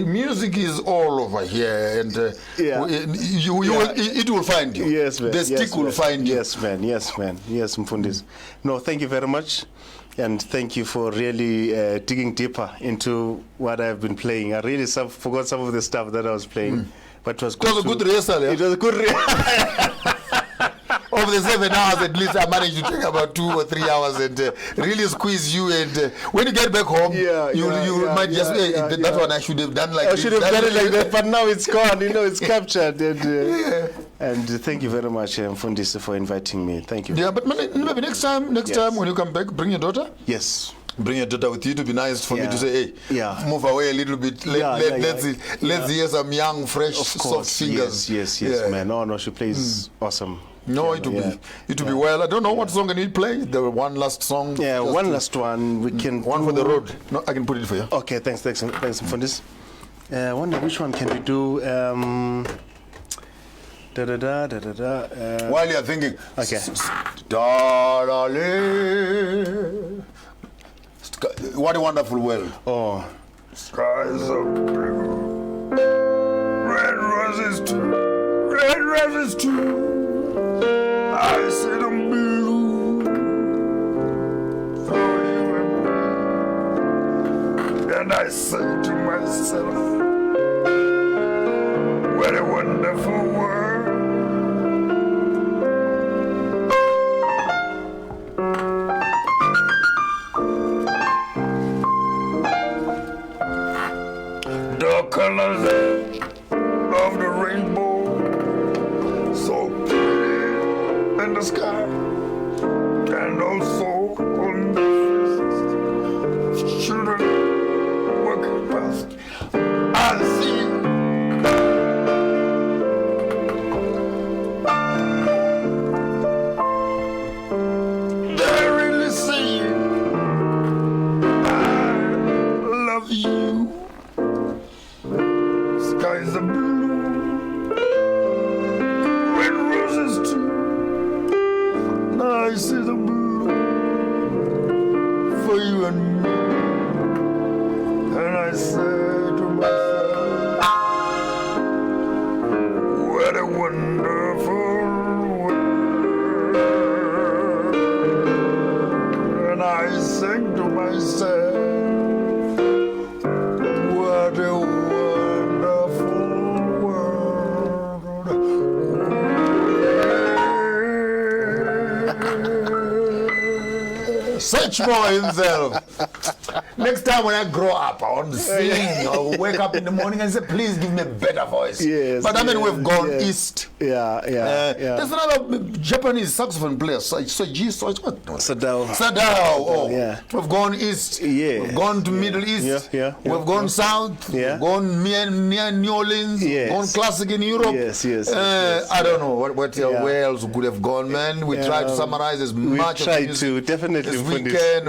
music is all over here, and it will find you. Yes, man. The stick will find you. Yes, man. Yes, man. Yes, Mfundisi. No, thank you very much. And thank you for really digging deeper into what I've been playing. I really forgot some of the stuff that I was playing. But it was good. It was a good rehearsal. It was a good rehearsal. Of the 7 hours, at least I managed to take about 2 or 3 hours and really squeeze you. And when you get back home, you might just that one I should have done like I should have done it like that, but now it's gone. You know, it's captured. And thank you very much, Mfundisi, for inviting me. Thank you. Yeah, but maybe next time when you come back, bring your daughter. Yes. Bring your daughter with you to be nice for me to say, hey, move away a little bit. Let's hear some young, fresh, soft fingers. Yes, man. No, she plays awesome. No, it will be well. I don't know what song can you play. The one last song. Yeah, one last one. We can one for the road. No, I can put it for you. Okay, thanks for this. I wonder which one can we do. While you're thinking, okay. What a wonderful world. Oh, skies are blue, red roses too, red roses too. I said I'm blue for you and me. And I say to myself, what a wonderful world. The colors of the rainbow, so pretty in the sky, and also on the faces of children walking past. I see they're really saying, I love you. Skies are blue, red roses too. I see the blue for you and me. And I say to myself, what a wonderful world. And I sing to myself, what a wonderful world. Search for himself. Next time when I grow up, I want to sing. I'll wake up in the morning and say, please give me a better voice. Yes, but I mean, we've gone east. There's another Japanese saxophone player, Sadao. Oh, We've gone east. We've gone to Middle East. We've gone south. We've gone near New Orleans. We've gone classic in Europe. I don't know where else we could have gone, man. We tried to summarize as much of music definitely as we can.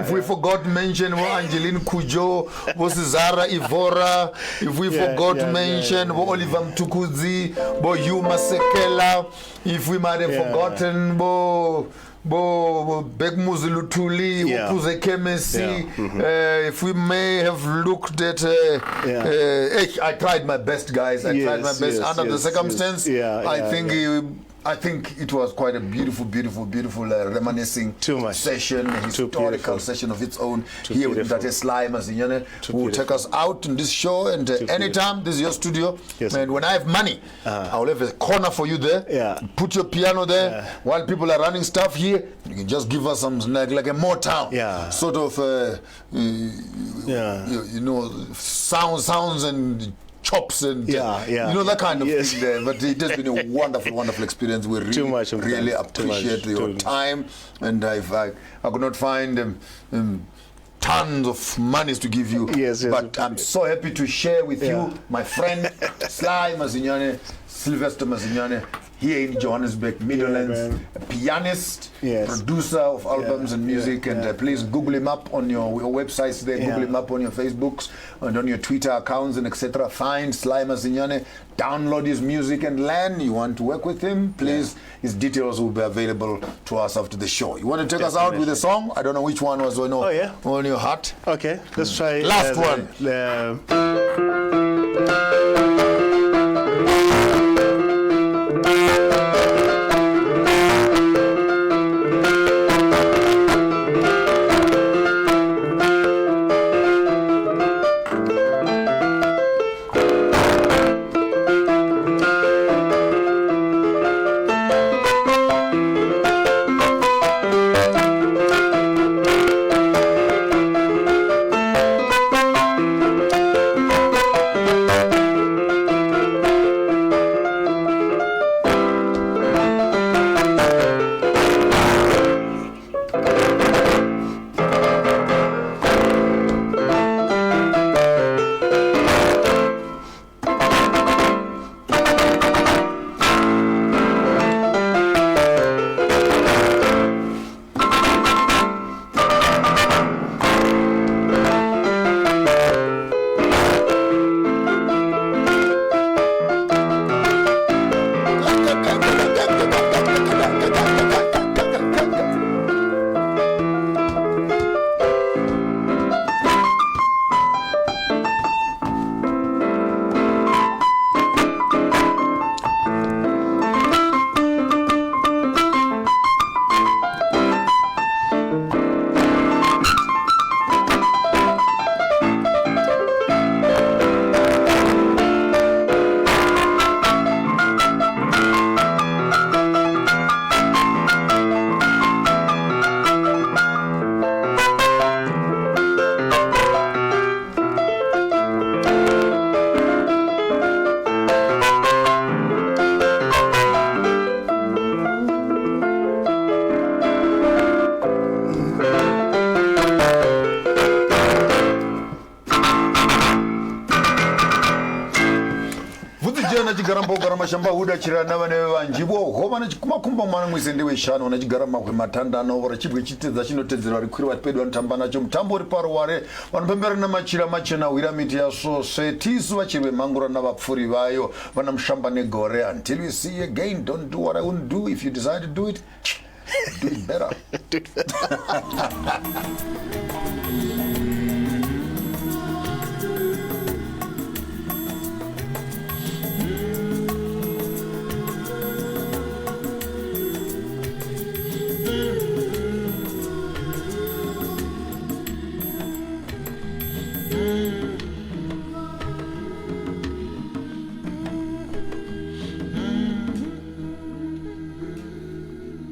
If we forgot to mention Angeline Kujo, Zara Ivora, if we forgot to mention Oliver Mtukudzi, Hugh Masekela, if we might have forgotten Bekmuzi Lutuli, Upuze Kemesi, if we may have looked at I tried my best, guys. I tried my best under the circumstance. I think it was quite a beautiful reminiscing session, a historical session of its own. Here with Dr. Syl Mazinyane, who will take us out in this show. And anytime, this is your studio. And when I have money, I'll have a corner for you there. Put your piano there. While people are running stuff here, you can just give us some, like a Motown. Sort of, you know, sounds and chops and you know, that kind of thing there. But it has been a wonderful experience. We really appreciate your time, and I could not find tons of monies to give you. Yes, but I'm so happy to share with you my friend Syl Vestor Mazinyane, here in Johannesburg, Midlands, a pianist, producer of albums and music, and please Google him up on your websites there, Google him up on your Facebooks and on your Twitter accounts and etc. Find Syl Mazinyane, download his music and learn. You want to work with him, please, his details will be available to us after the show. You want to take us out with a song? I don't know which one was on your heart. Okay, let's try last one. Shamba huda chirana vane vanjivo hova nechikumakumba mwana mwisende weshano nachigarama kwematanda anovora chibwe chitedza chinotedzera rikwiri vatipedi vanotamba nacho mutambo uri parware vanopembera namachira machena Remit yasvosve tisu vachirwe mhangura navapfuri vayo vana mushamba negore. Until we see you again, don't do what I wouldn't do. If you decide to do it, do it better.